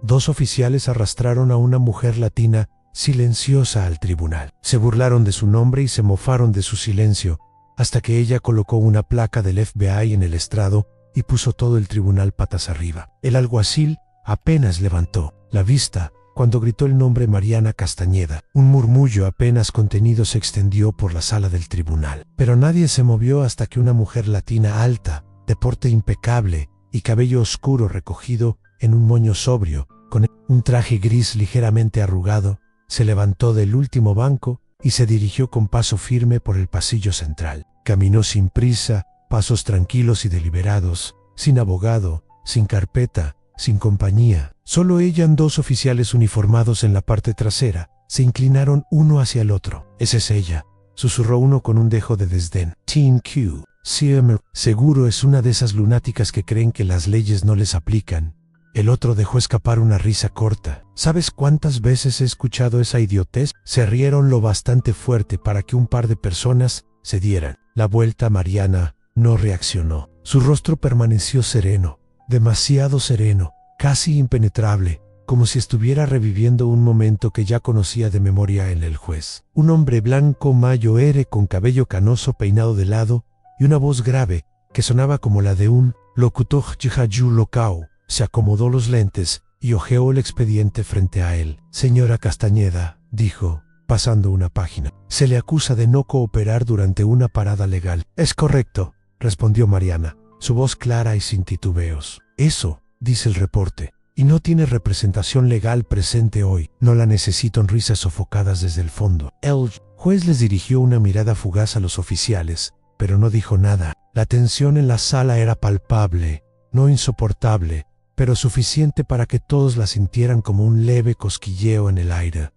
2 oficiales arrastraron a una mujer latina silenciosa al tribunal. Se burlaron de su nombre y se mofaron de su silencio, hasta que ella colocó una placa del FBI en el estrado y puso todo el tribunal patas arriba. El alguacil apenas levantó la vista cuando gritó el nombre Mariana Castañeda. Un murmullo apenas contenido se extendió por la sala del tribunal. Pero nadie se movió hasta que una mujer latina alta, de porte impecable y cabello oscuro recogido en un moño sobrio, con un traje gris ligeramente arrugado, se levantó del último banco y se dirigió con paso firme por el pasillo central. Caminó sin prisa, pasos tranquilos y deliberados, sin abogado, sin carpeta, sin compañía. Solo ella y 2 oficiales uniformados en la parte trasera se inclinaron uno hacia el otro. «Esa es ella», susurró uno con un dejo de desdén. «Teen Q. Seguro es una de esas lunáticas que creen que las leyes no les aplican». El otro dejó escapar una risa corta. «¿Sabes cuántas veces he escuchado esa idiotez?». Se rieron lo bastante fuerte para que un par de personas se dieran la vuelta. Mariana no reaccionó. Su rostro permaneció sereno, demasiado sereno, casi impenetrable, como si estuviera reviviendo un momento que ya conocía de memoria en el juez. Un hombre blanco mayor con cabello canoso peinado de lado y una voz grave que sonaba como la de un locutor local, se acomodó los lentes y hojeó el expediente frente a él. «Señora Castañeda», dijo, pasando una página, «se le acusa de no cooperar durante una parada legal». «Es correcto», respondió Mariana, su voz clara y sin titubeos. «Eso», dice el reporte, «y no tiene representación legal presente hoy». «No la necesito», en risas sofocadas desde el fondo. El juez les dirigió una mirada fugaz a los oficiales, pero no dijo nada. La tensión en la sala era palpable, no insoportable, pero suficiente para que todos la sintieran como un leve cosquilleo en el aire.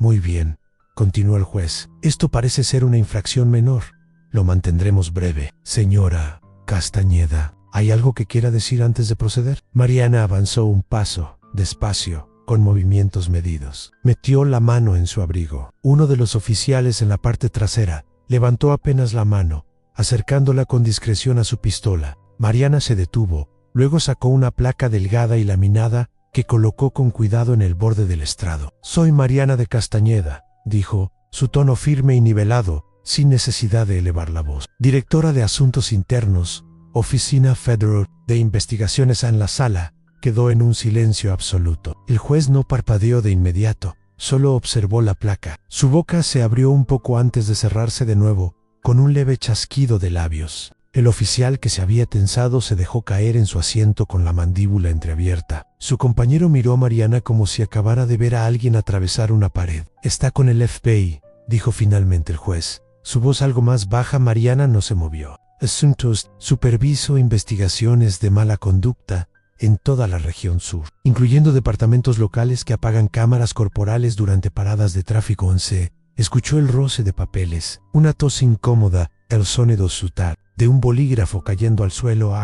«Muy bien», continuó el juez, «esto parece ser una infracción menor. Lo mantendremos breve. Señora Castañeda, ¿hay algo que quiera decir antes de proceder?». Mariana avanzó un paso, despacio, con movimientos medidos. Metió la mano en su abrigo. Uno de los oficiales en la parte trasera levantó apenas la mano, acercándola con discreción a su pistola. Mariana se detuvo, luego sacó una placa delgada y laminada que colocó con cuidado en el borde del estrado. «Soy Mariana de Castañeda», dijo, su tono firme y nivelado, sin necesidad de elevar la voz. «Directora de Asuntos Internos, Oficina Federal de Investigaciones». En la sala quedó en un silencio absoluto. El juez no parpadeó de inmediato, solo observó la placa. Su boca se abrió un poco antes de cerrarse de nuevo, con un leve chasquido de labios. El oficial que se había tensado se dejó caer en su asiento con la mandíbula entreabierta. Su compañero miró a Mariana como si acabara de ver a alguien atravesar una pared. «Está con el FBI», dijo finalmente el juez. Su voz algo más baja. Mariana no se movió. «Asuntos, superviso investigaciones de mala conducta en toda la región sur, incluyendo departamentos locales que apagan cámaras corporales durante paradas de tráfico 11. Escuchó el roce de papeles, una tos incómoda, el sonido sutar de un bolígrafo cayendo al suelo.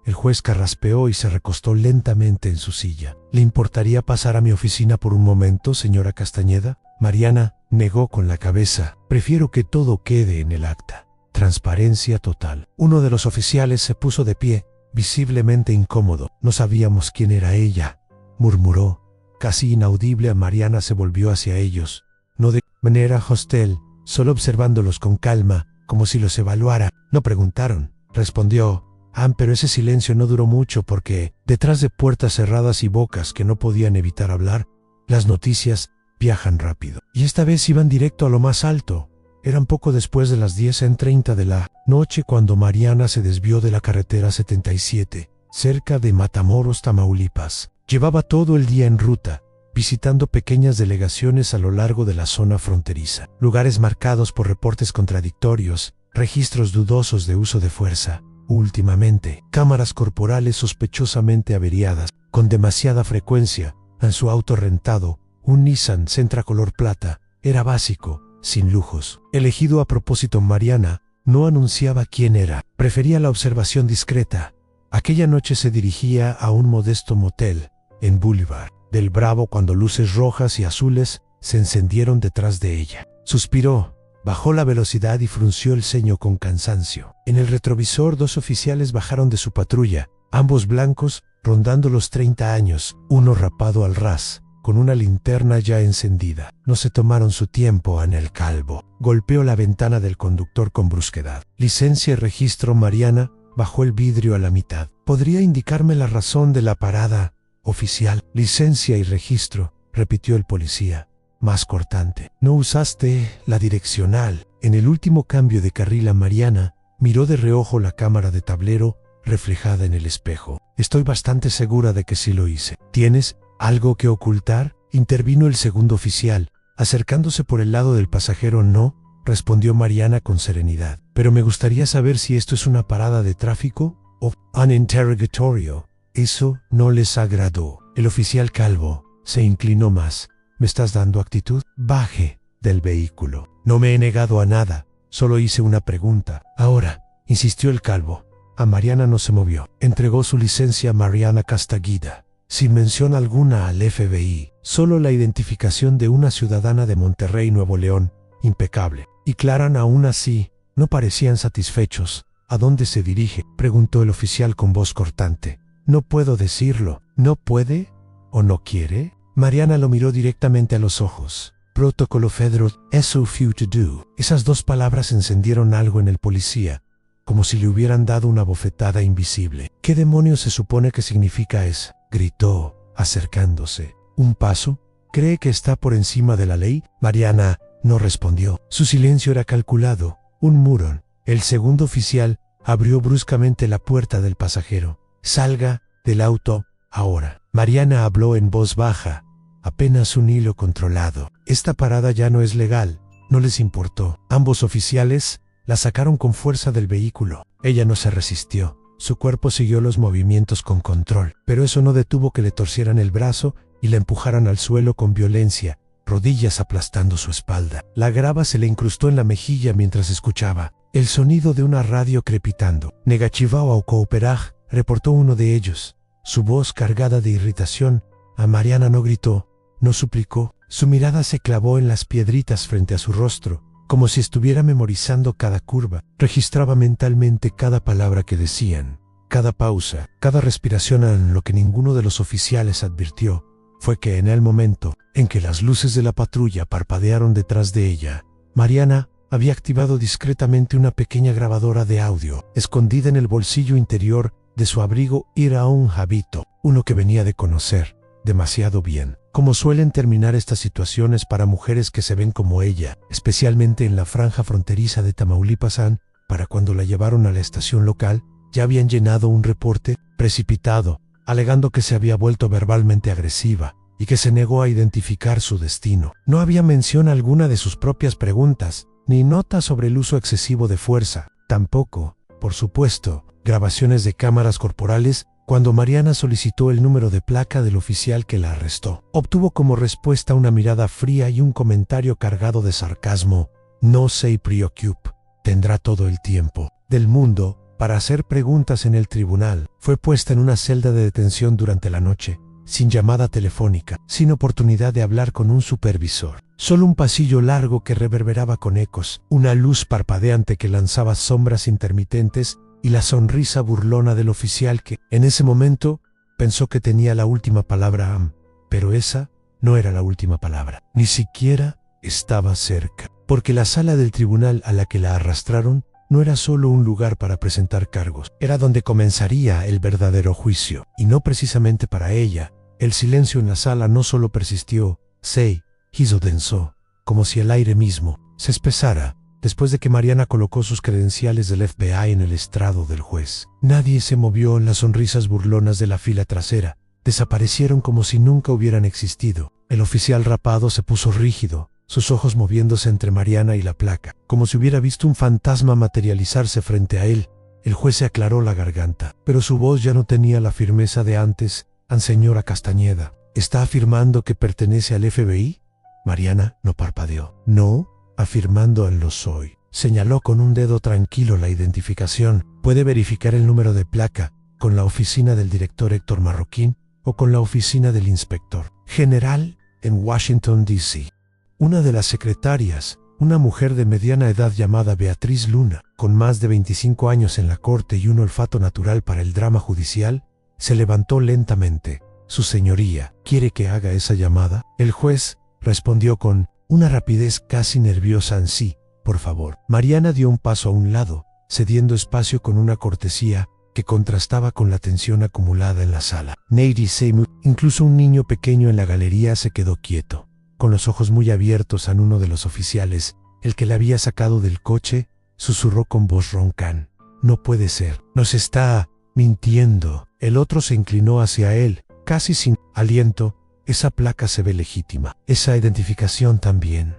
El juez carraspeó y se recostó lentamente en su silla. «¿Le importaría pasar a mi oficina por un momento, señora Castañeda?». Mariana negó con la cabeza. «Prefiero que todo quede en el acta». Transparencia total. Uno de los oficiales se puso de pie, visiblemente incómodo. «No sabíamos quién era ella», murmuró, casi inaudible. Mariana se volvió hacia ellos, no de manera hostil, solo observándolos con calma, como si los evaluara. «No preguntaron», respondió. Pero ese silencio no duró mucho porque, detrás de puertas cerradas y bocas que no podían evitar hablar, las noticias viajan rápido. Y esta vez iban directo a lo más alto. Eran poco después de las 10:30 de la noche cuando Mariana se desvió de la carretera 77, cerca de Matamoros, Tamaulipas. Llevaba todo el día en ruta, visitando pequeñas delegaciones a lo largo de la zona fronteriza, lugares marcados por reportes contradictorios, registros dudosos de uso de fuerza, últimamente, cámaras corporales sospechosamente averiadas, con demasiada frecuencia. En su auto rentado, un Nissan Sentra color plata, era básico, sin lujos. Elegido a propósito, Mariana no anunciaba quién era, prefería la observación discreta. Aquella noche se dirigía a un modesto motel en Boulevard del Bravo cuando luces rojas y azules se encendieron detrás de ella. Suspiró, bajó la velocidad y frunció el ceño con cansancio. En el retrovisor, 2 oficiales bajaron de su patrulla, ambos blancos, rondando los 30 años, uno rapado al ras, con una linterna ya encendida. No se tomaron su tiempo en el Calvo. Golpeó la ventana del conductor con brusquedad. Licencia y registro. Mariana bajó el vidrio a la mitad. ¿Podría indicarme la razón de la parada, oficial? Licencia y registro, repitió el policía, más cortante. No usaste la direccional. En el último cambio de carril. Mariana miró de reojo la cámara de tablero reflejada en el espejo. Estoy bastante segura de que sí lo hice. ¿Tienes algo que ocultar? Intervino el segundo oficial, acercándose por el lado del pasajero. No, respondió Mariana con serenidad. Pero me gustaría saber si esto es una parada de tráfico o un interrogatorio. Eso no les agradó. El oficial Calvo se inclinó más. ¿Me estás dando actitud? Baje del vehículo. No me he negado a nada, solo hice una pregunta. Ahora, insistió el Calvo. A Mariana no se movió. Entregó su licencia a Mariana Castaguida, sin mención alguna al FBI. Solo la identificación de una ciudadana de Monterrey, Nuevo León, impecable. Y Claran aún así, no parecían satisfechos. ¿A dónde se dirige?, preguntó el oficial con voz cortante. No puedo decirlo. ¿No puede? ¿O no quiere? Mariana lo miró directamente a los ojos. Protocolo Federal, so few to do. Esas dos palabras encendieron algo en el policía, como si le hubieran dado una bofetada invisible. ¿Qué demonios se supone que significa eso?, gritó, acercándose. ¿Un paso? ¿Cree que está por encima de la ley? Mariana no respondió. Su silencio era calculado, un muro. El segundo oficial abrió bruscamente la puerta del pasajero. Salga del auto ahora. Mariana habló en voz baja, apenas un hilo controlado. Esta parada ya no es legal. No les importó. Ambos oficiales la sacaron con fuerza del vehículo. Ella no se resistió. Su cuerpo siguió los movimientos con control, pero eso no detuvo que le torcieran el brazo y la empujaran al suelo con violencia, rodillas aplastando su espalda. La grava se le incrustó en la mejilla mientras escuchaba el sonido de una radio crepitando. Negachivao o cooperaj, reportó uno de ellos. Su voz cargada de irritación. A Mariana no gritó, no suplicó. Su mirada se clavó en las piedritas frente a su rostro, como si estuviera memorizando cada curva. Registraba mentalmente cada palabra que decían, cada pausa, cada respiración. Lo que ninguno de los oficiales advirtió fue que en el momento en que las luces de la patrulla parpadearon detrás de ella, Mariana había activado discretamente una pequeña grabadora de audio, escondida en el bolsillo interior de su abrigo. Era un hábito, uno que venía de conocer demasiado bien. Como suelen terminar estas situaciones para mujeres que se ven como ella, especialmente en la franja fronteriza de Tamaulipas. Para cuando la llevaron a la estación local, ya habían llenado un reporte precipitado, alegando que se había vuelto verbalmente agresiva y que se negó a identificar su destino. No había mención alguna de sus propias preguntas, ni nota sobre el uso excesivo de fuerza. Tampoco, por supuesto, grabaciones de cámaras corporales. Cuando Mariana solicitó el número de placa del oficial que la arrestó, obtuvo como respuesta una mirada fría y un comentario cargado de sarcasmo. No se preocupe, tendrá todo el tiempo del mundo para hacer preguntas en el tribunal. Fue puesta en una celda de detención durante la noche, sin llamada telefónica, sin oportunidad de hablar con un supervisor. Solo un pasillo largo que reverberaba con ecos, una luz parpadeante que lanzaba sombras intermitentes y la sonrisa burlona del oficial que, en ese momento, pensó que tenía la última palabra. Pero esa no era la última palabra. Ni siquiera estaba cerca. Porque la sala del tribunal a la que la arrastraron no era solo un lugar para presentar cargos. Era donde comenzaría el verdadero juicio. Y no precisamente para ella. El silencio en la sala no solo persistió, se hizo denso, como si el aire mismo se espesara. Después de que Mariana colocó sus credenciales del FBI en el estrado del juez, nadie se movió. Las sonrisas burlonas de la fila trasera desaparecieron como si nunca hubieran existido. El oficial rapado se puso rígido, sus ojos moviéndose entre Mariana y la placa, como si hubiera visto un fantasma materializarse frente a él. El juez se aclaró la garganta, pero su voz ya no tenía la firmeza de antes. Señora Castañeda, ¿está afirmando que pertenece al FBI? Mariana no parpadeó. No, afirmando lo soy. Señaló con un dedo tranquilo la identificación. Puede verificar el número de placa con la oficina del director Héctor Marroquín o con la oficina del inspector general en Washington, D.C. Una de las secretarias, una mujer de mediana edad llamada Beatriz Luna, con más de 25 años en la corte y un olfato natural para el drama judicial, Se levantó lentamente. Su señoría, ¿quiere que haga esa llamada? El juez respondió con una rapidez casi nerviosa en sí. Por favor. Mariana dio un paso a un lado, cediendo espacio con una cortesía que contrastaba con la tensión acumulada en la sala. Nate y Seymour, incluso un niño pequeño en la galería, se quedó quieto, con los ojos muy abiertos a uno de los oficiales, el que le había sacado del coche, susurró con voz ronca: no puede ser, nos está mintiendo. El otro se inclinó hacia él, casi sin aliento. Esa placa se ve legítima, esa identificación también.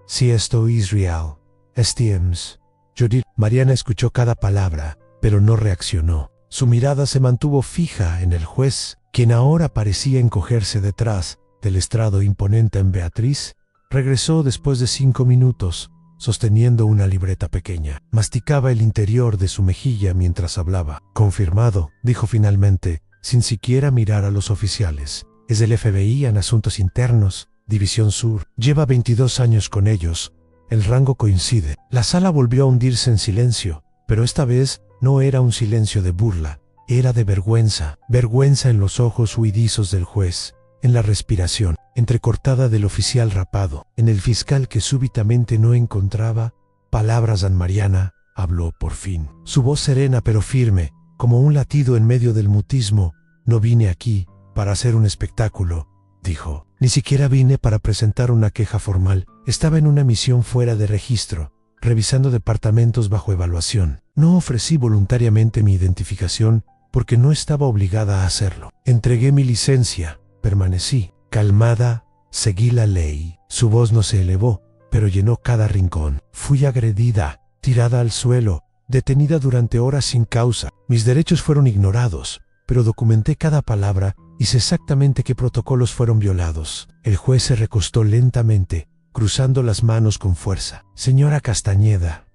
Si esto es real, Steams. Judith. Mariana escuchó cada palabra, pero no reaccionó. Su mirada se mantuvo fija en el juez, quien ahora parecía encogerse detrás del estrado imponente en Beatriz. Regresó después de 5 minutos, sosteniendo una libreta pequeña. Masticaba el interior de su mejilla mientras hablaba. Confirmado, dijo finalmente, sin siquiera mirar a los oficiales. Es del FBI en Asuntos Internos, División Sur. Lleva 22 años con ellos. El rango coincide. La sala volvió a hundirse en silencio, pero esta vez no era un silencio de burla, era de vergüenza. Vergüenza en los ojos huidizos del juez, en la respiración entrecortada del oficial rapado, en el fiscal que súbitamente no encontraba palabras. Mariana habló por fin. Su voz serena pero firme, como un latido en medio del mutismo. No vine aquí para hacer un espectáculo, dijo. Ni siquiera vine para presentar una queja formal. Estaba en una misión fuera de registro, revisando departamentos bajo evaluación. No ofrecí voluntariamente mi identificación porque no estaba obligada a hacerlo. Entregué mi licencia, permanecí calmada, seguí la ley. Su voz no se elevó, pero llenó cada rincón. Fui agredida, tirada al suelo, detenida durante horas sin causa. Mis derechos fueron ignorados, pero documenté cada palabra y sé exactamente qué protocolos fueron violados. El juez se recostó lentamente, cruzando las manos con fuerza. Señora Castañeda,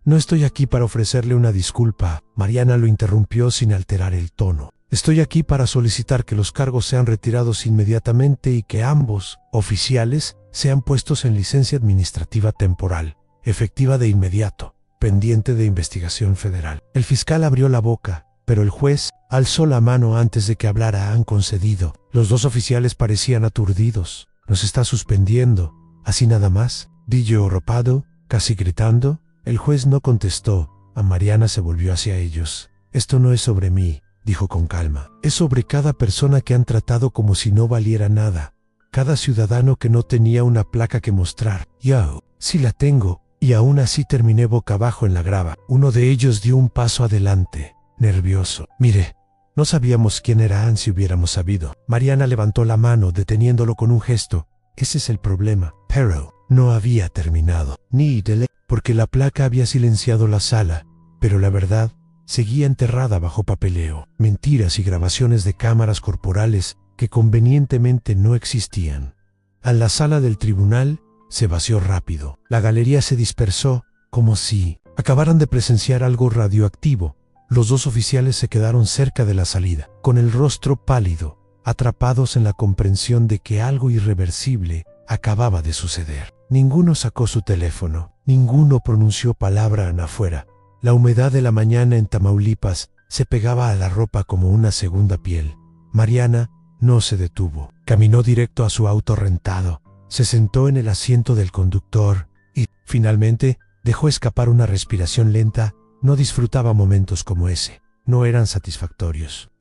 no estoy aquí para ofrecerle una disculpa. Mariana lo interrumpió sin alterar el tono. Estoy aquí para solicitar que los cargos sean retirados inmediatamente y que ambos oficiales sean puestos en licencia administrativa temporal, efectiva de inmediato, pendiente de investigación federal. El fiscal abrió la boca, pero el juez alzó la mano antes de que hablara. Han concedido. Los dos oficiales parecían aturdidos. Nos está suspendiendo, así nada más, dijo arropado, casi gritando. El juez no contestó. A Mariana se volvió hacia ellos. Esto no es sobre mí, dijo con calma. Es sobre cada persona que han tratado como si no valiera nada. Cada ciudadano que no tenía una placa que mostrar. Yo, sí la tengo, y aún así terminé boca abajo en la grava. Uno de ellos dio un paso adelante, nervioso. Mire, no sabíamos quién era Anne si hubiéramos sabido. Mariana levantó la mano, deteniéndolo con un gesto. Ese es el problema. Pero no había terminado. Ni de porque la placa había silenciado la sala, pero la verdad seguía enterrada bajo papeleo, mentiras y grabaciones de cámaras corporales que convenientemente no existían. A la sala del tribunal se vació rápido. La galería se dispersó como si acabaran de presenciar algo radioactivo. Los dos oficiales se quedaron cerca de la salida, con el rostro pálido, atrapados en la comprensión de que algo irreversible acababa de suceder. Ninguno sacó su teléfono, ninguno pronunció palabra afuera. La humedad de la mañana en Tamaulipas se pegaba a la ropa como una segunda piel. Mariana no se detuvo. Caminó directo a su auto rentado. Se sentó en el asiento del conductor y, finalmente, dejó escapar una respiración lenta. No disfrutaba momentos como ese. No eran satisfactorios.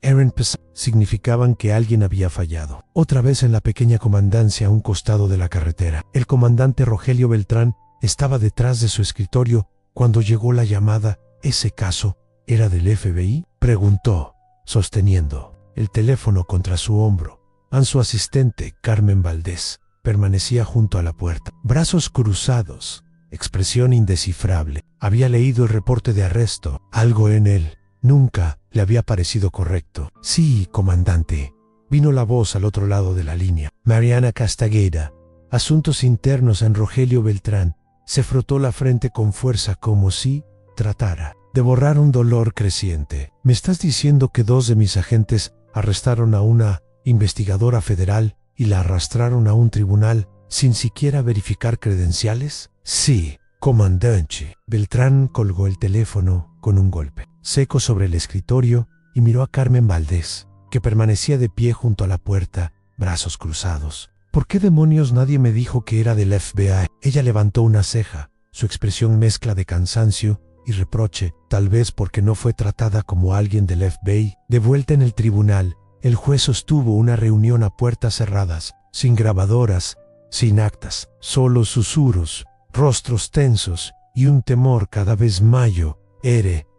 Significaban que alguien había fallado. Otra vez en la pequeña comandancia a un costado de la carretera. El comandante Rogelio Beltrán estaba detrás de su escritorio cuando llegó la llamada. ¿Ese caso era del FBI?, preguntó, sosteniendo el teléfono contra su hombro. Su asistente, Carmen Valdés, permanecía junto a la puerta, brazos cruzados, expresión indescifrable. Había leído el reporte de arresto. Algo en él nunca le había parecido correcto. Sí, comandante. Vino la voz al otro lado de la línea. Mariana Castañeda, Asuntos Internos en Rogelio Beltrán. Se frotó la frente con fuerza como si tratara de borrar un dolor creciente. ¿Me estás diciendo que 2 de mis agentes arrestaron a una investigadora federal y la arrastraron a un tribunal sin siquiera verificar credenciales? Sí, comandante. Beltrán colgó el teléfono con un golpe seco sobre el escritorio y miró a Carmen Valdés, que permanecía de pie junto a la puerta, brazos cruzados. ¿Por qué demonios nadie me dijo que era del FBI? Ella levantó una ceja, su expresión mezcla de cansancio y reproche, tal vez porque no fue tratada como alguien del FBI. De vuelta en el tribunal, el juez sostuvo una reunión a puertas cerradas, sin grabadoras, sin actas, solo susurros, rostros tensos y un temor cada vez mayor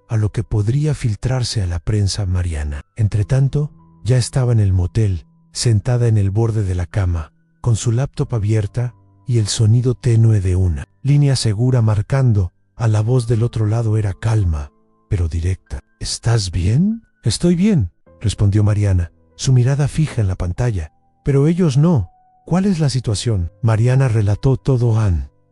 a lo que podría filtrarse a la prensa mariana. Entretanto, ya estaba en el motel, sentada en el borde de la cama, con su laptop abierta y el sonido tenue de una línea segura marcando. A la voz del otro lado era calma, pero directa. ¿Estás bien? Estoy bien, respondió Mariana, su mirada fija en la pantalla. Pero ellos no. ¿Cuál es la situación? Mariana relató todo.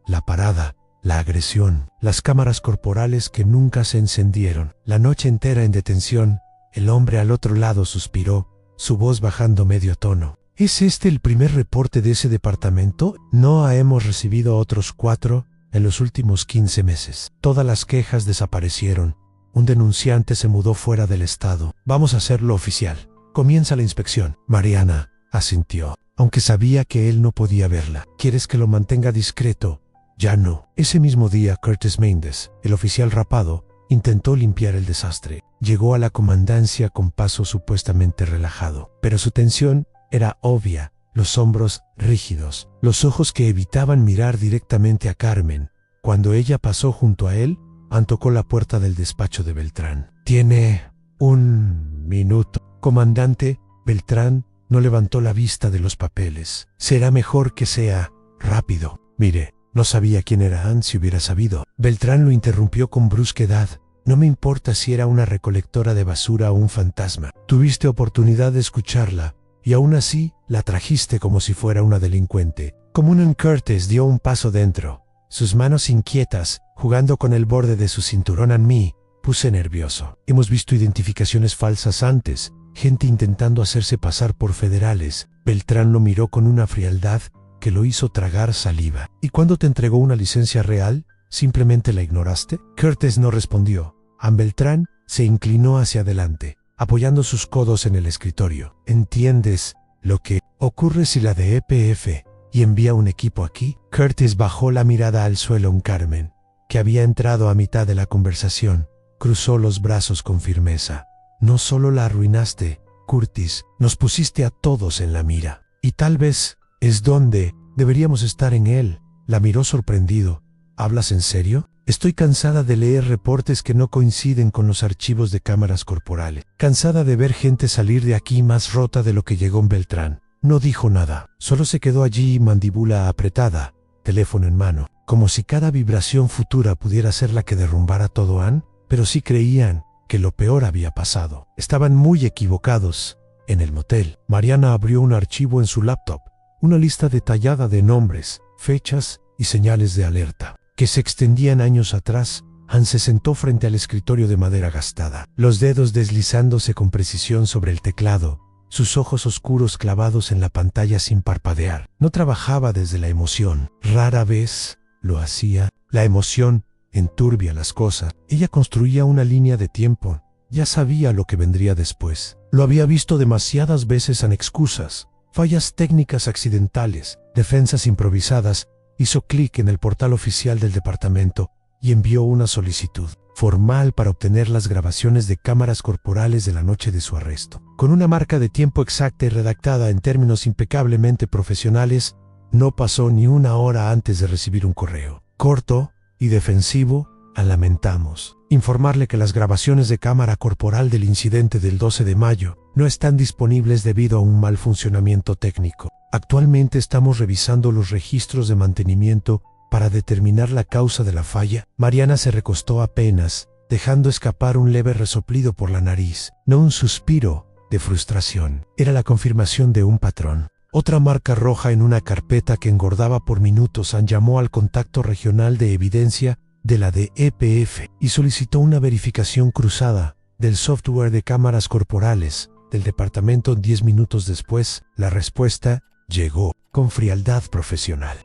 La parada, la agresión, las cámaras corporales que nunca se encendieron. La noche entera en detención, el hombre al otro lado suspiró, su voz bajando medio tono. ¿Es este el primer reporte de ese departamento? No hemos recibido otros 4 en los últimos 15 meses. Todas las quejas desaparecieron. Un denunciante se mudó fuera del estado. Vamos a hacerlo oficial. Comienza la inspección. Mariana asintió, aunque sabía que él no podía verla. ¿Quieres que lo mantenga discreto? Ya no. Ese mismo día, Curtis Mendes, el oficial rapado, intentó limpiar el desastre. Llegó a la comandancia con paso supuestamente relajado, pero su tensión era obvia. Los hombros rígidos, los ojos que evitaban mirar directamente a Carmen. Cuando ella pasó junto a él, tocó la puerta del despacho de Beltrán. «Tiene un minuto». Comandante, Beltrán no levantó la vista de los papeles. «Será mejor que sea rápido». «Mire, no sabía quién era Ann si hubiera sabido». Beltrán lo interrumpió con brusquedad. «No me importa si era una recolectora de basura o un fantasma. Tuviste oportunidad de escucharla. Y aún así, la trajiste como si fuera una delincuente». Comandante Curtis dio un paso dentro, sus manos inquietas, jugando con el borde de su cinturón. «Me puse nervioso. Hemos visto identificaciones falsas antes, gente intentando hacerse pasar por federales». Beltrán lo miró con una frialdad que lo hizo tragar saliva. «¿Y cuando te entregó una licencia real, simplemente la ignoraste?» Curtis no respondió. Beltrán se inclinó hacia adelante, apoyando sus codos en el escritorio. «¿Entiendes lo que ocurre si la de EPF y envía un equipo aquí?» Curtis bajó la mirada al suelo en Carmen, que había entrado a mitad de la conversación. Cruzó los brazos con firmeza. «No solo la arruinaste, Curtis, nos pusiste a todos en la mira. Y tal vez es donde deberíamos estar en él». La miró sorprendido. «¿Hablas en serio?» «Estoy cansada de leer reportes que no coinciden con los archivos de cámaras corporales. Cansada de ver gente salir de aquí más rota de lo que llegó en Beltrán». No dijo nada. Solo se quedó allí, mandíbula apretada, teléfono en mano, como si cada vibración futura pudiera ser la que derrumbara todo. Pero sí creían que lo peor había pasado. Estaban muy equivocados. En el motel, Mariana abrió un archivo en su laptop, una lista detallada de nombres, fechas y señales de alerta que se extendían años atrás. Ann se sentó frente al escritorio de madera gastada, los dedos deslizándose con precisión sobre el teclado, sus ojos oscuros clavados en la pantalla sin parpadear. No trabajaba desde la emoción, rara vez lo hacía. La emoción enturbia las cosas. Ella construía una línea de tiempo. Ya sabía lo que vendría después. Lo había visto demasiadas veces en excusas, fallas técnicas accidentales, defensas improvisadas. Hizo clic en el portal oficial del departamento y envió una solicitud formal para obtener las grabaciones de cámaras corporales de la noche de su arresto. Con una marca de tiempo exacta y redactada en términos impecablemente profesionales, no pasó ni una hora antes de recibir un correo corto y defensivo. Lamentamos informarle que las grabaciones de cámara corporal del incidente del 12 de mayo no están disponibles debido a un mal funcionamiento técnico. Actualmente estamos revisando los registros de mantenimiento para determinar la causa de la falla». Mariana se recostó apenas, dejando escapar un leve resoplido por la nariz, no un suspiro de frustración. Era la confirmación de un patrón. Otra marca roja en una carpeta que engordaba por minutos. Ann llamó al contacto regional de evidencia de la de EPF y solicitó una verificación cruzada del software de cámaras corporales del departamento. 10 minutos después, la respuesta llegó con frialdad profesional.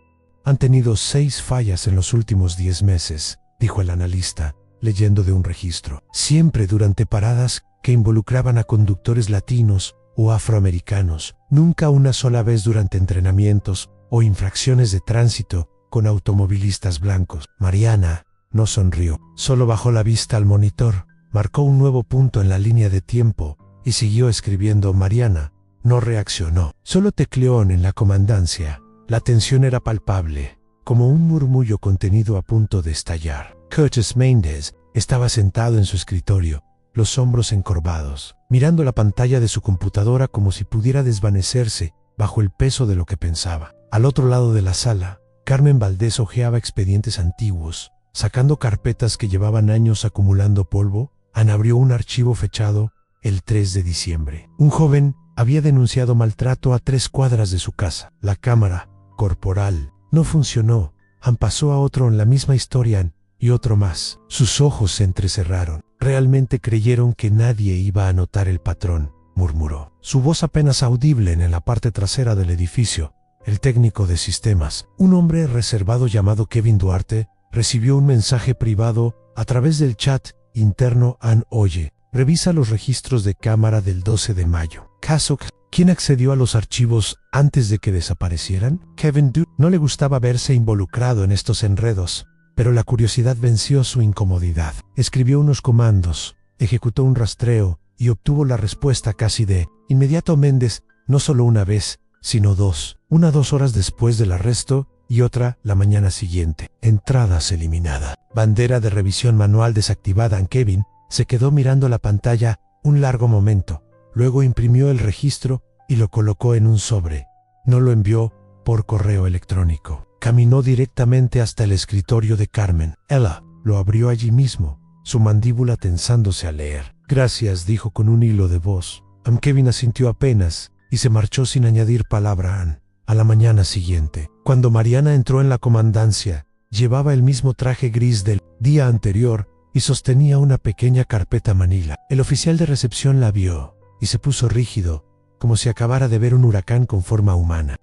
«Han tenido 6 fallas en los últimos 10 meses», dijo el analista, leyendo de un registro. «Siempre durante paradas que involucraban a conductores latinos o afroamericanos, nunca una sola vez durante entrenamientos o infracciones de tránsito con automovilistas blancos. Mariana no sonrió, solo bajó la vista al monitor, marcó un nuevo punto en la línea de tiempo y siguió escribiendo. Mariana no reaccionó, solo tecleó en la comandancia. La tensión era palpable, como un murmullo contenido a punto de estallar. Curtis Mendes estaba sentado en su escritorio, los hombros encorvados, mirando la pantalla de su computadora como si pudiera desvanecerse bajo el peso de lo que pensaba. Al otro lado de la sala, Carmen Valdés hojeaba expedientes antiguos, sacando carpetas que llevaban años acumulando polvo. Ana abrió un archivo fechado el 3 de diciembre. Un joven había denunciado maltrato a 3 cuadras de su casa. La cámara corporal no funcionó. Ann pasó a otro en la misma historia y otro más. Sus ojos se entrecerraron. Realmente creyeron que nadie iba a notar el patrón, murmuró. Su voz apenas audible en la parte trasera del edificio. El técnico de sistemas, un hombre reservado llamado Kevin Duarte, recibió un mensaje privado a través del chat interno. Ann, oye, revisa los registros de cámara del 12 de mayo. Caso, ¿quién accedió a los archivos antes de que desaparecieran? Kevin Duarte no le gustaba verse involucrado en estos enredos, pero la curiosidad venció su incomodidad. Escribió unos comandos, ejecutó un rastreo y obtuvo la respuesta casi de inmediato. Méndez, no solo una vez, sino 2. Una 2 horas después del arresto y otra la mañana siguiente. Entradas eliminada. Bandera de revisión manual desactivada. Kevin se quedó mirando la pantalla un largo momento. Luego imprimió el registro y lo colocó en un sobre. No lo envió por correo electrónico. Caminó directamente hasta el escritorio de Carmen. Ella lo abrió allí mismo, su mandíbula tensándose al leer. Gracias, dijo con un hilo de voz. Kevin asintió apenas y se marchó sin añadir palabra a Ann. A la mañana siguiente, cuando Mariana entró en la comandancia, llevaba el mismo traje gris del día anterior y sostenía una pequeña carpeta manila. El oficial de recepción la vio y se puso rígido, como si acabara de ver un huracán con forma humana.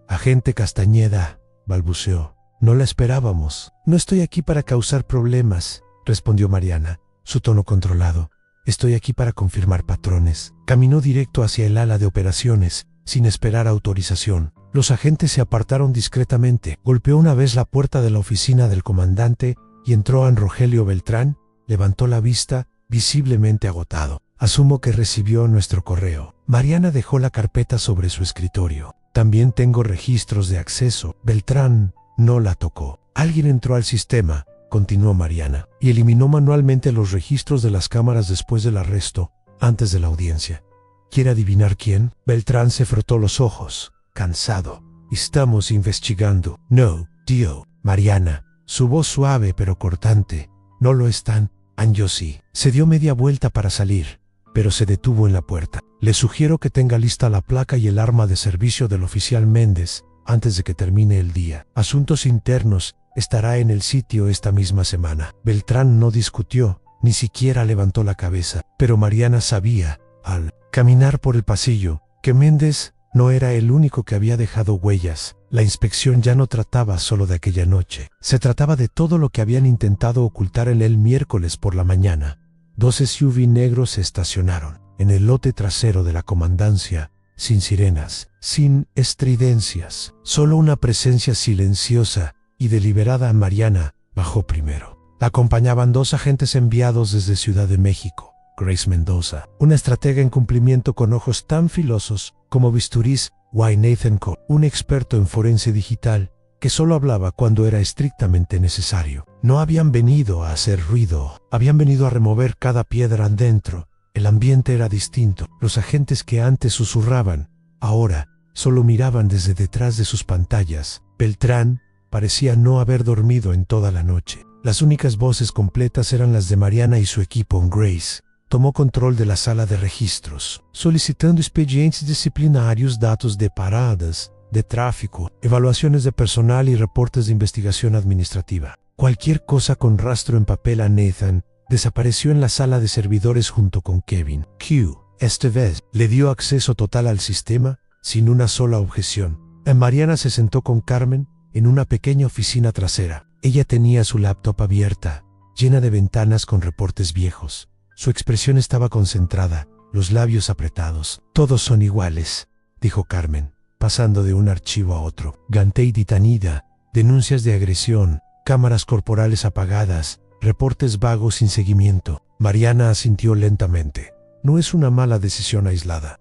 Agente Castañeda, balbuceó. No la esperábamos. No estoy aquí para causar problemas, respondió Mariana, su tono controlado. Estoy aquí para confirmar patrones. Caminó directo hacia el ala de operaciones, sin esperar autorización. Los agentes se apartaron discretamente. Golpeó una vez la puerta de la oficina del comandante y entró Ann. Rogelio Beltrán levantó la vista, visiblemente agotado. Asumo que recibió nuestro correo. Mariana dejó la carpeta sobre su escritorio. También tengo registros de acceso. Beltrán no la tocó. Alguien entró al sistema, continuó Mariana, y eliminó manualmente los registros de las cámaras después del arresto, antes de la audiencia. ¿Quiere adivinar quién? Beltrán se frotó los ojos, cansado. Estamos investigando. No, tío. Mariana, su voz suave pero cortante. No lo están. Ann, yo sí. Se dio media vuelta para salir, pero se detuvo en la puerta. Le sugiero que tenga lista la placa y el arma de servicio del oficial Méndez antes de que termine el día. Asuntos Internos estará en el sitio esta misma semana. Beltrán no discutió, ni siquiera levantó la cabeza, pero Mariana sabía, al caminar por el pasillo, que Méndez no era el único que había dejado huellas. La inspección ya no trataba solo de aquella noche. Se trataba de todo lo que habían intentado ocultar en el miércoles por la mañana. 2 SUV negros se estacionaron en el lote trasero de la comandancia, sin sirenas, sin estridencias. Solo una presencia silenciosa y deliberada. Mariana bajó primero. La acompañaban 2 agentes enviados desde Ciudad de México. Grace Mendoza, una estratega en cumplimiento con ojos tan filosos como bisturís. Nathan Cole, un experto en forense digital que solo hablaba cuando era estrictamente necesario. No habían venido a hacer ruido, habían venido a remover cada piedra adentro. El ambiente era distinto. Los agentes que antes susurraban, ahora solo miraban desde detrás de sus pantallas. Beltrán parecía no haber dormido en toda la noche. Las únicas voces completas eran las de Mariana y su equipo. Grace tomó control de la sala de registros, solicitando expedientes disciplinarios, datos de paradas, de tráfico, evaluaciones de personal y reportes de investigación administrativa. Cualquier cosa con rastro en papel. A Nathan desapareció en la sala de servidores junto con Kevin. Q, esta vez, le dio acceso total al sistema, sin una sola objeción. Mariana se sentó con Carmen en una pequeña oficina trasera. Ella tenía su laptop abierta, llena de ventanas con reportes viejos. Su expresión estaba concentrada, los labios apretados. Todos son iguales, dijo Carmen, pasando de un archivo a otro. Gantei Titanida, denuncias de agresión, cámaras corporales apagadas, reportes vagos sin seguimiento. Mariana asintió lentamente. No es una mala decisión aislada.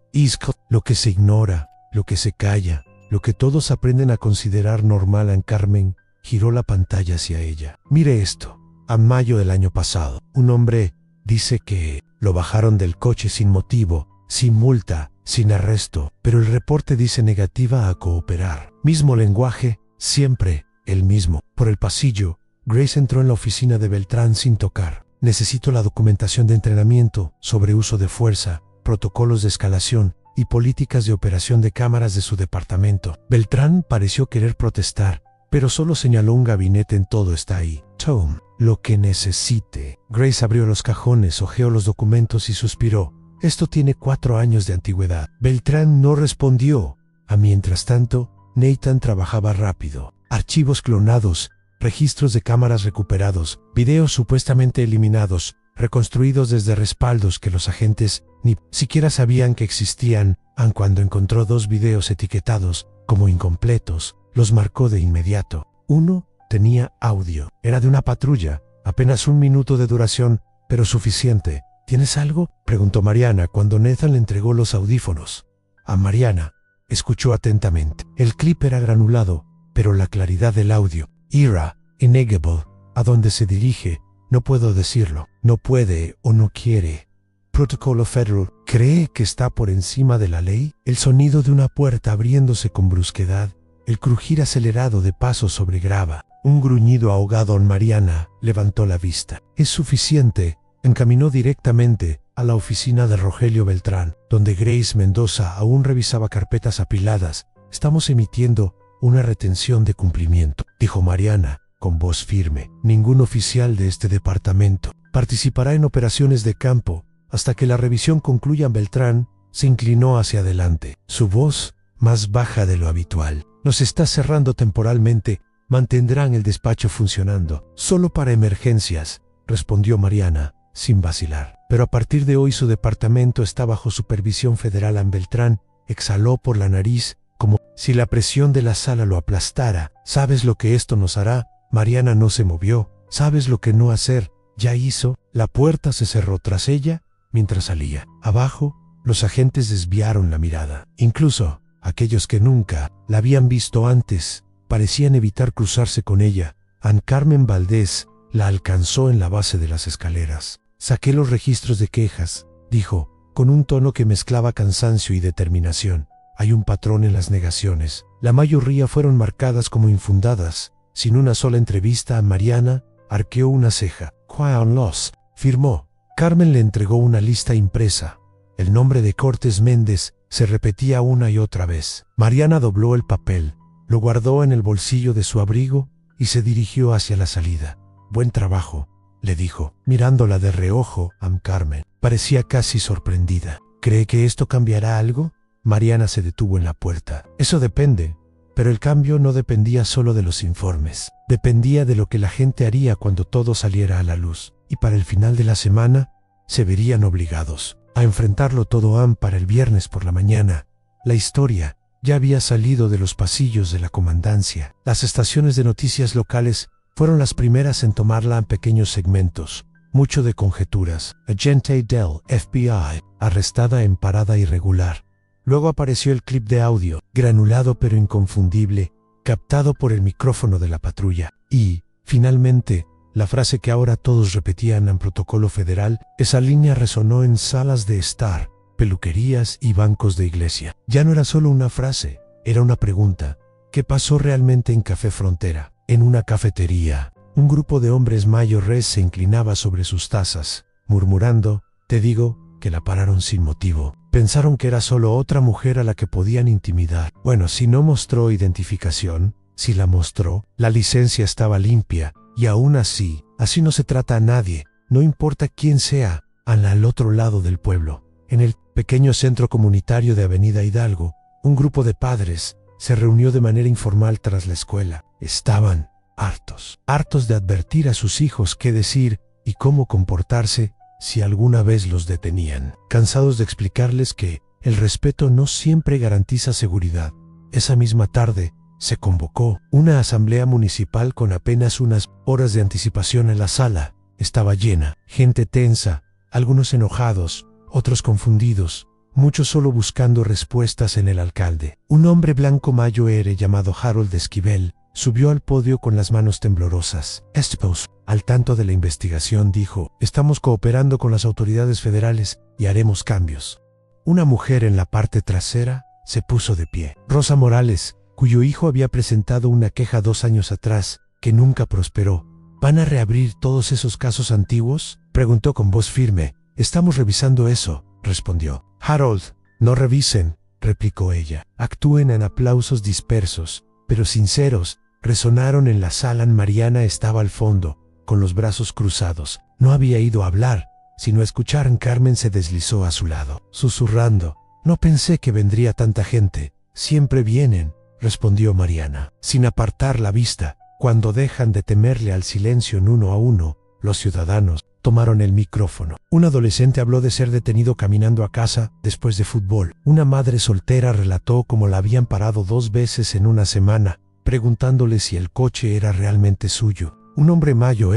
Lo que se ignora, lo que se calla, lo que todos aprenden a considerar normal. En Carmen giró la pantalla hacia ella. Mire esto. A mayo del año pasado, un hombre dice que lo bajaron del coche sin motivo, sin multa, sin arresto, pero el reporte dice negativa a cooperar. Mismo lenguaje, siempre el mismo. Por el pasillo, Grace entró en la oficina de Beltrán sin tocar. Necesito la documentación de entrenamiento sobre uso de fuerza, protocolos de escalación y políticas de operación de cámaras de su departamento. Beltrán pareció querer protestar, pero solo señaló un gabinete. En todo está ahí. Tom, lo que necesite. Grace abrió los cajones, hojeó los documentos y suspiró. Esto tiene 4 años de antigüedad. Beltrán no respondió. Mientras tanto, Nathan trabajaba rápido. Archivos clonados, registros de cámaras recuperados, videos supuestamente eliminados, reconstruidos desde respaldos que los agentes ni siquiera sabían que existían. Cuando encontró 2 videos etiquetados como incompletos, los marcó de inmediato. Uno tenía audio. Era de una patrulla, apenas 1 minuto de duración, pero suficiente. ¿Tienes algo?, preguntó Mariana cuando Nathan le entregó los audífonos. Mariana escuchó atentamente. El clip era granulado, pero la claridad del audio era innegable. ¿A dónde se dirige? No puedo decirlo. No puede o no quiere. Protocolo Federal. ¿Cree que está por encima de la ley? El sonido de una puerta abriéndose con brusquedad. El crujir acelerado de pasos sobre grava. Un gruñido ahogado. Mariana levantó la vista. Es suficiente. Encaminó directamente a la oficina de Rogelio Beltrán, donde Grace Mendoza aún revisaba carpetas apiladas. Estamos emitiendo una retención de cumplimiento, dijo Mariana con voz firme. Ningún oficial de este departamento participará en operaciones de campo hasta que la revisión concluya. Beltrán se inclinó hacia adelante, su voz más baja de lo habitual. Nos está cerrando temporalmente. Mantendrán el despacho funcionando solo para emergencias, respondió Mariana sin vacilar. Pero a partir de hoy su departamento está bajo supervisión federal. Beltrán exhaló por la nariz como si la presión de la sala lo aplastara. ¿Sabes lo que esto nos hará? Mariana no se movió. ¿Sabes lo que no hacer? Ya hizo. La puerta se cerró tras ella mientras salía. Abajo, los agentes desviaron la mirada. Incluso aquellos que nunca la habían visto antes parecían evitar cruzarse con ella. Carmen Valdés la alcanzó en la base de las escaleras. Saqué los registros de quejas, dijo, con un tono que mezclaba cansancio y determinación. Hay un patrón en las negaciones. La mayoría fueron marcadas como infundadas. Sin una sola entrevista. Mariana arqueó una ceja. Quiet loss, firmó. Carmen le entregó una lista impresa. El nombre de Cortés Méndez se repetía una y otra vez. Mariana dobló el papel, lo guardó en el bolsillo de su abrigo y se dirigió hacia la salida. Buen trabajo, le dijo, mirándola de reojo. Carmen parecía casi sorprendida. ¿Cree que esto cambiará algo? Mariana se detuvo en la puerta. Eso depende. Pero el cambio no dependía solo de los informes. Dependía de lo que la gente haría cuando todo saliera a la luz. Y para el final de la semana, se verían obligados a enfrentarlo todo. Para el viernes por la mañana, la historia ya había salido de los pasillos de la comandancia. Las estaciones de noticias locales fueron las primeras en tomarla en pequeños segmentos, mucho de conjeturas. Agente del FBI, arrestada en parada irregular. Luego apareció el clip de audio, granulado pero inconfundible, captado por el micrófono de la patrulla. Y, finalmente, la frase que ahora todos repetían en protocolo federal. Esa línea resonó en salas de estar, peluquerías y bancos de iglesia. Ya no era solo una frase, era una pregunta. ¿Qué pasó realmente en Café Frontera? En una cafetería, un grupo de hombres mayores se inclinaba sobre sus tazas, murmurando. Te digo que la pararon sin motivo. Pensaron que era solo otra mujer a la que podían intimidar. Bueno, si no mostró identificación, si la mostró, la licencia estaba limpia, y aún así no se trata a nadie, no importa quién sea. Al otro lado del pueblo, en el pequeño centro comunitario de Avenida Hidalgo, un grupo de padres se reunió de manera informal tras la escuela. Estaban hartos de advertir a sus hijos qué decir y cómo comportarse si alguna vez los detenían. Cansados de explicarles que el respeto no siempre garantiza seguridad, esa misma tarde se convocó una asamblea municipal con apenas unas horas de anticipación en la sala. Estaba llena, gente tensa, algunos enojados, otros confundidos, muchos solo buscando respuestas en el alcalde. Un hombre blanco mayo llamado Harold Esquivel subió al podio con las manos temblorosas. Estamos al tanto de la investigación, dijo. Estamos cooperando con las autoridades federales y haremos cambios. Una mujer en la parte trasera se puso de pie. Rosa Morales, cuyo hijo había presentado una queja 2 años atrás, que nunca prosperó. ¿Van a reabrir todos esos casos antiguos?, preguntó con voz firme. Estamos revisando eso, respondió. Harold, no revisen, replicó ella. Actúen. En aplausos dispersos, pero sinceros, resonaron en la sala. Mariana estaba al fondo, con los brazos cruzados. No había ido a hablar, sino a escuchar. Carmen se deslizó a su lado, susurrando. No pensé que vendría tanta gente. Siempre vienen, respondió Mariana, sin apartar la vista. Cuando dejan de temerle al silencio en uno a uno, los ciudadanos tomaron el micrófono. Un adolescente habló de ser detenido caminando a casa después de fútbol. Una madre soltera relató cómo la habían parado 2 veces en una semana, preguntándole si el coche era realmente suyo. Un hombre mayo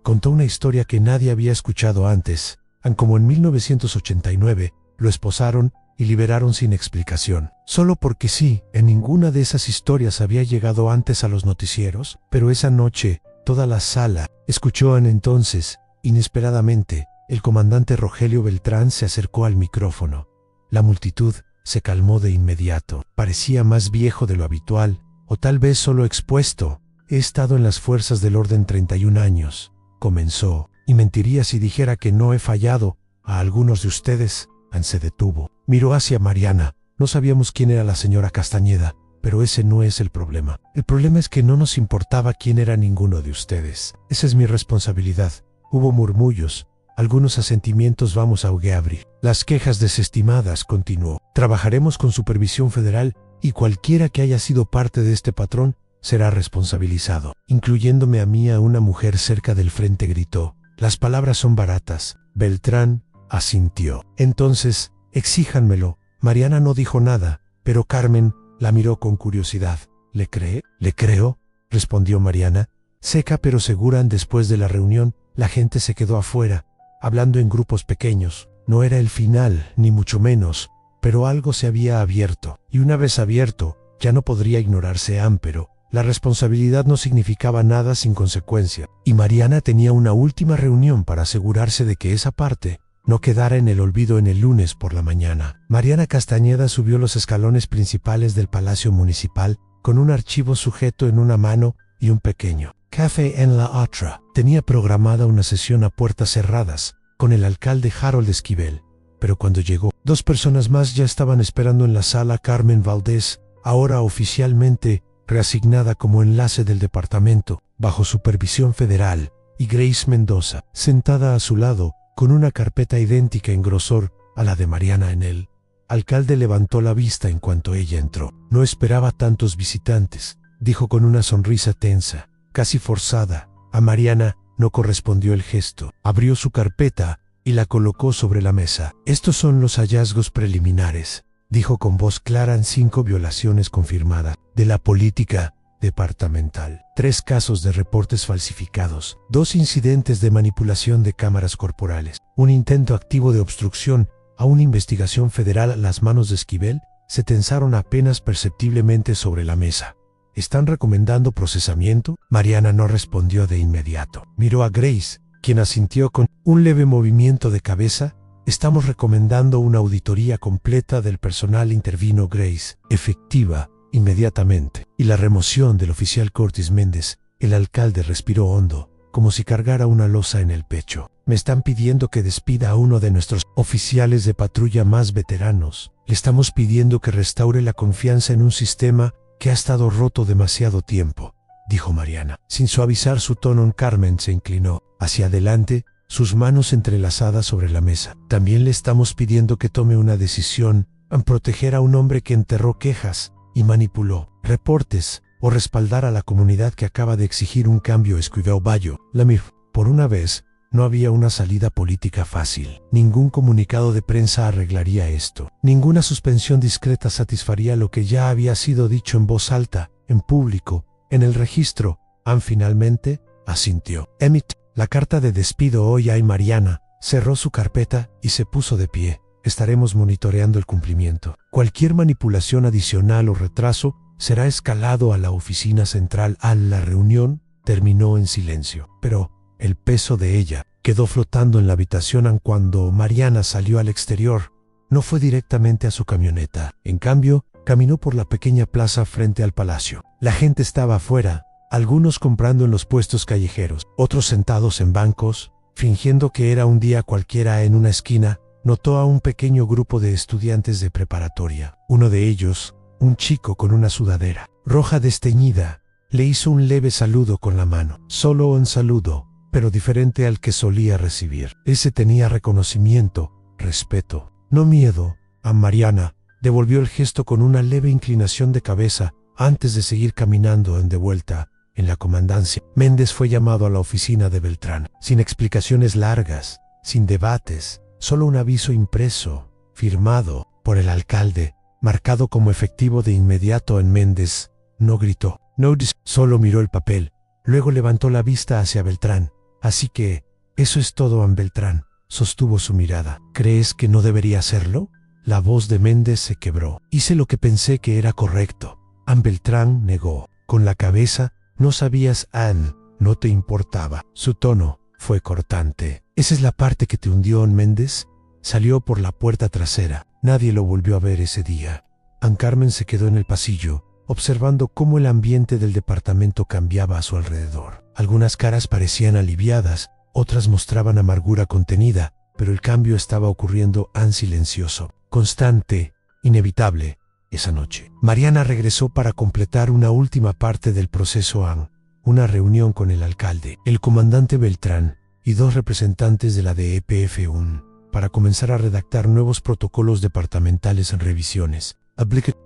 contó una historia que nadie había escuchado antes, como en 1989 lo esposaron y liberaron sin explicación. Solo porque sí, en ninguna de esas historias había llegado antes a los noticieros, pero esa noche toda la sala escuchó. Entonces, inesperadamente, el comandante Rogelio Beltrán se acercó al micrófono. La multitud se calmó de inmediato. Parecía más viejo de lo habitual, o tal vez solo expuesto. He estado en las fuerzas del orden 31 años, comenzó, y mentiría si dijera que no he fallado a algunos de ustedes. Se detuvo. Miró hacia Mariana. No sabíamos quién era la señora Castañeda, pero ese no es el problema. El problema es que no nos importaba quién era ninguno de ustedes. Esa es mi responsabilidad. Hubo murmullos, algunos asentimientos. Vamos a abrir las quejas desestimadas, continuó. Trabajaremos con supervisión federal y cualquiera que haya sido parte de este patrón será responsabilizado, incluyéndome a mí. A una mujer cerca del frente gritó. Las palabras son baratas. Beltrán asintió. Entonces, exíjanmelo. Mariana no dijo nada, pero Carmen la miró con curiosidad. ¿Le cree? Le creo, respondió Mariana, seca pero segura. Después de la reunión, la gente se quedó afuera, hablando en grupos pequeños. No era el final, ni mucho menos, pero algo se había abierto, y una vez abierto, ya no podría ignorarse. Pero la responsabilidad no significaba nada sin consecuencia, y Mariana tenía una última reunión para asegurarse de que esa parte no quedara en el olvido. En el lunes por la mañana, Mariana Castañeda subió los escalones principales del Palacio Municipal con un archivo sujeto en una mano y un pequeño café en la otra. Tenía programada una sesión a puertas cerradas con el alcalde Harold Esquivel, pero cuando llegó, 2 personas más ya estaban esperando en la sala. Carmen Valdés, ahora oficialmente reasignada como enlace del departamento bajo supervisión federal, y Grace Mendoza, sentada a su lado, con una carpeta idéntica en grosor a la de Mariana en él. Alcalde levantó la vista en cuanto ella entró. No esperaba tantos visitantes, dijo con una sonrisa tensa, casi forzada. A Mariana no correspondió el gesto. Abrió su carpeta y la colocó sobre la mesa. Estos son los hallazgos preliminares, dijo con voz clara. 5 violaciones confirmadas de la política departamental, 3 casos de reportes falsificados, 2 incidentes de manipulación de cámaras corporales, un intento activo de obstrucción a una investigación federal. Las manos de Esquivel se tensaron apenas perceptiblemente sobre la mesa. ¿Están recomendando procesamiento? Mariana no respondió de inmediato. Miró a Grace, quien asintió con un leve movimiento de cabeza. Estamos recomendando una auditoría completa del personal, intervino Grace, efectiva inmediatamente, y la remoción del oficial Curtis Méndez. El alcalde respiró hondo, como si cargara una losa en el pecho. Me están pidiendo que despida a uno de nuestros oficiales de patrulla más veteranos. Le estamos pidiendo que restaure la confianza en un sistema que ha estado roto demasiado tiempo, dijo Mariana. Sin suavizar su tono, Carmen se inclinó hacia adelante, sus manos entrelazadas sobre la mesa. También le estamos pidiendo que tome una decisión en proteger a un hombre que enterró quejas y manipuló reportes, o respaldar a la comunidad que acaba de exigir un cambio. Escribió Bayo. Por una vez, No había una salida política fácil. Ningún comunicado de prensa arreglaría esto. Ninguna suspensión discreta satisfaría lo que ya había sido dicho en voz alta, en público, en el registro. Anne finalmente asintió. Emmett, la carta de despido hoy hay Mariana. Cerró su carpeta y se puso de pie. Estaremos monitoreando el cumplimiento. Cualquier manipulación adicional o retraso será escalado a la oficina central. La reunión terminó en silencio, pero el peso de ella quedó flotando en la habitación cuando Mariana salió al exterior. No fue directamente a su camioneta. En cambio, caminó por la pequeña plaza frente al palacio. La gente estaba afuera, algunos comprando en los puestos callejeros, otros sentados en bancos, fingiendo que era un día cualquiera. En una esquina, notó a un pequeño grupo de estudiantes de preparatoria. Uno de ellos, un chico con una sudadera roja desteñida, le hizo un leve saludo con la mano. Solo un saludo, pero diferente al que solía recibir. Ese tenía reconocimiento, respeto, no miedo. A Mariana devolvió el gesto con una leve inclinación de cabeza antes de seguir caminando de vuelta. En la comandancia, Méndez fue llamado a la oficina de Beltrán, sin explicaciones largas, sin debates, solo un aviso impreso, firmado por el alcalde, marcado como efectivo de inmediato. En Méndez no gritó, solo miró el papel, luego levantó la vista hacia Beltrán. Así que, eso es todo, Anne. Beltrán sostuvo su mirada. ¿Crees que no debería hacerlo? La voz de Méndez se quebró. Hice lo que pensé que era correcto. Anne. Beltrán negó, con la cabeza. No sabías, Anne, no te importaba. Su tono fue cortante. ¿Esa es la parte que te hundió en Méndez? Salió por la puerta trasera. Nadie lo volvió a ver ese día. Anne Carmen se quedó en el pasillo, observando cómo el ambiente del departamento cambiaba a su alrededor. Algunas caras parecían aliviadas, otras mostraban amargura contenida, pero el cambio estaba ocurriendo. Anne silencioso, constante, inevitable. Esa noche, Mariana regresó para completar una última parte del proceso. Anne, una reunión con el alcalde, el comandante Beltrán y dos representantes de la DEPF-1 para comenzar a redactar nuevos protocolos departamentales en revisiones,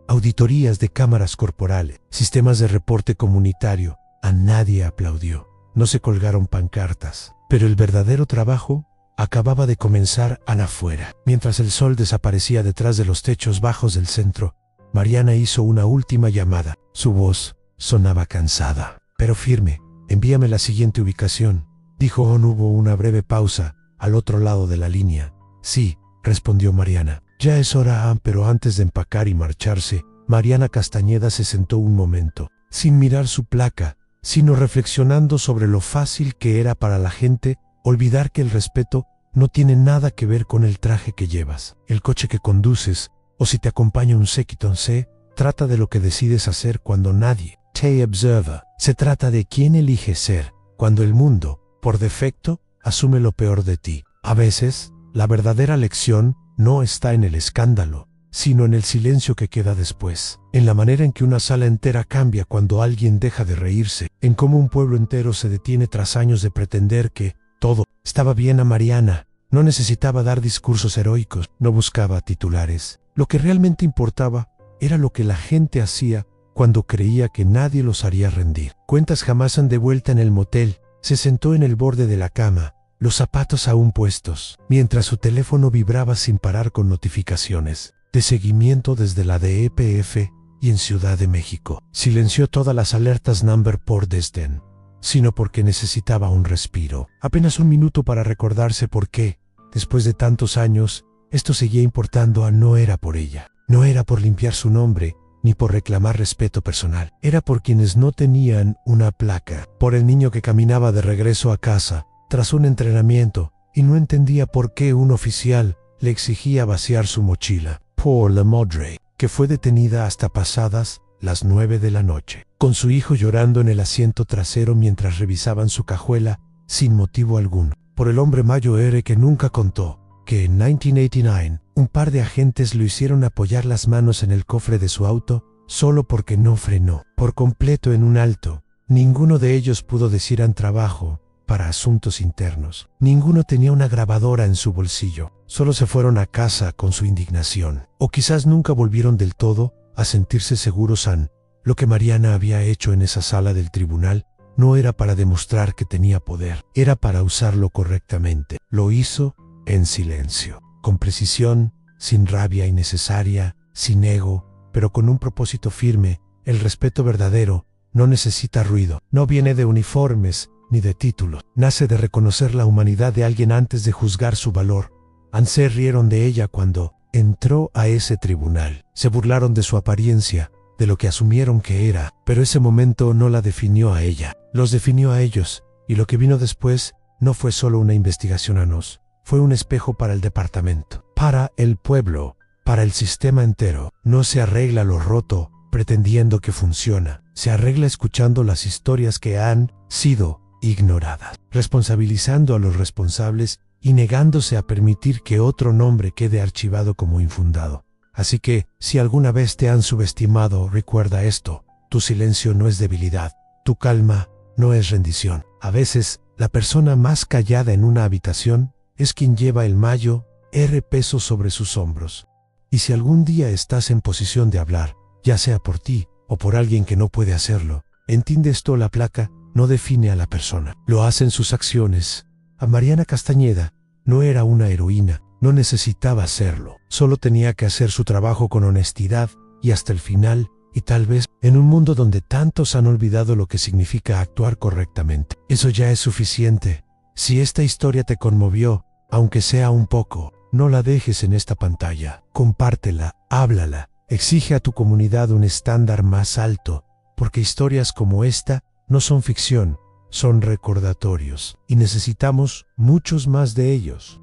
auditorías de cámaras corporales, sistemas de reporte comunitario. A nadie aplaudió. No se colgaron pancartas, pero el verdadero trabajo acababa de comenzar. Afuera, mientras el sol desaparecía detrás de los techos bajos del centro, Mariana hizo una última llamada. Su voz sonaba cansada, pero firme. Envíame la siguiente ubicación, dijo. Hubo una breve pausa al otro lado de la línea. Sí, respondió Mariana. Ya es hora, pero antes de empacar y marcharse, Mariana Castañeda se sentó un momento, sin mirar su placa, sino reflexionando sobre lo fácil que era para la gente olvidar que el respeto no tiene nada que ver con el traje que llevas, el coche que conduces, o si te acompaña un séquito. Trata de lo que decides hacer cuando nadie te observa. Se trata de quién eliges ser, cuando el mundo, por defecto, asume lo peor de ti. A veces, la verdadera lección no está en el escándalo, sino en el silencio que queda después, en la manera en que una sala entera cambia cuando alguien deja de reírse, en cómo un pueblo entero se detiene tras años de pretender que todo estaba bien. A Mariana no necesitaba dar discursos heroicos, no buscaba titulares. Lo que realmente importaba era lo que la gente hacía cuando creía que nadie los haría rendir. Cuentas jamás. De vuelta en el motel, se sentó en el borde de la cama, los zapatos aún puestos, mientras su teléfono vibraba sin parar con notificaciones de seguimiento desde la DEPF y en Ciudad de México. Silenció todas las alertas number por desdén, sino porque necesitaba un respiro. Apenas un minuto para recordarse por qué, después de tantos años, esto seguía importando. No era por ella, no era por limpiar su nombre, ni por reclamar respeto personal. Era por quienes no tenían una placa, por el niño que caminaba de regreso a casa tras un entrenamiento y no entendía por qué un oficial le exigía vaciar su mochila, por la madre que fue detenida hasta pasadas las 9 de la noche, con su hijo llorando en el asiento trasero mientras revisaban su cajuela sin motivo alguno, por el hombre mayor que nunca contó que en 1989 un par de agentes lo hicieron apoyar las manos en el cofre de su auto solo porque no frenó por completo en un alto. Ninguno de ellos pudo decir en trabajo para asuntos internos. Ninguno tenía una grabadora en su bolsillo. Solo se fueron a casa con su indignación. O quizás nunca volvieron del todo a sentirse seguros. Lo que Mariana había hecho en esa sala del tribunal no era para demostrar que tenía poder, era para usarlo correctamente. Lo hizo en silencio, con precisión, sin rabia innecesaria, sin ego, pero con un propósito firme. El respeto verdadero no necesita ruido, no viene de uniformes ni de títulos, nace de reconocer la humanidad de alguien antes de juzgar su valor. Se rieron de ella cuando entró a ese tribunal, se burlaron de su apariencia, de lo que asumieron que era, pero ese momento no la definió a ella, los definió a ellos, y lo que vino después no fue solo una investigación a nos, fue un espejo para el departamento, para el pueblo, para el sistema entero. No se arregla lo roto pretendiendo que funciona, se arregla escuchando las historias que han sido ignoradas, responsabilizando a los responsables y negándose a permitir que otro nombre quede archivado como infundado. Así que, si alguna vez te han subestimado, recuerda esto: tu silencio no es debilidad, tu calma no es rendición. A veces, la persona más callada en una habitación es quien lleva el mayor peso sobre sus hombros. Y si algún día estás en posición de hablar, ya sea por ti o por alguien que no puede hacerlo, entiende esto: la placa no define a la persona, lo hacen sus acciones. A Mariana Castañeda no era una heroína, no necesitaba serlo, solo tenía que hacer su trabajo con honestidad y hasta el final, y tal vez, en un mundo donde tantos han olvidado lo que significa actuar correctamente, eso ya es suficiente. Si esta historia te conmovió, aunque sea un poco, no la dejes en esta pantalla, compártela, háblala, exige a tu comunidad un estándar más alto, porque historias como esta no son ficción, son recordatorios, y necesitamos muchos más de ellos.